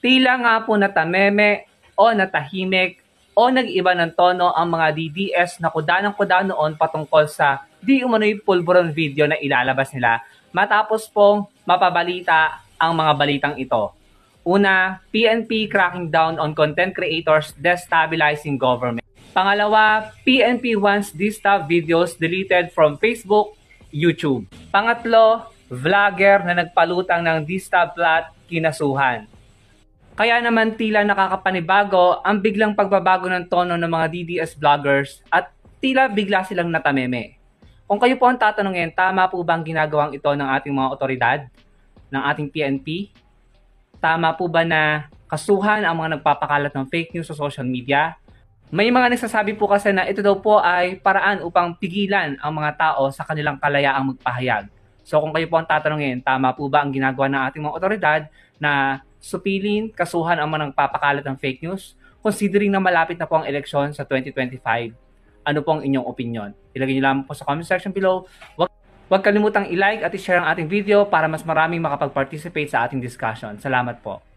Tila nga po natameme o natahimik o nag-iba ng tono ang mga DDS na kuda noon patungkol sa di umano'y pulburon video na ilalabas nila matapos pong mapabalita ang mga balitang ito. Una, PNP cracking down on content creators destabilizing government. Pangalawa, PNP wants these top videos deleted from Facebook, YouTube. Pangatlo, vlogger na nagpalutang ng Distab plot kinasuhan. Kaya naman tila nakakapanibago ang biglang pagbabago ng tono ng mga DDS vloggers at tila bigla silang natameme. Kung kayo po ang tatanungin, tama po ba ang ginagawang ito ng ating mga otoridad, ng ating PNP? Tama po ba na kasuhan ang mga nagpapakalat ng fake news sa social media? May mga nagsasabi po kasi na ito daw po ay paraan upang pigilan ang mga tao sa kanilang kalayaang magpahayag. So kung kayo po ang tatanungin, tama po ba ang ginagawa ng ating mga otoridad na supilin, kasuhan ang mga nagpapakalat ng fake news, considering na malapit na po ang eleksyon sa 2025? Ano po ang inyong opinion? Ilagay niyo lamang po sa comment section below. Huwag kalimutang i-like at i-share ang ating video para mas maraming makapag-participate sa ating discussion. Salamat po.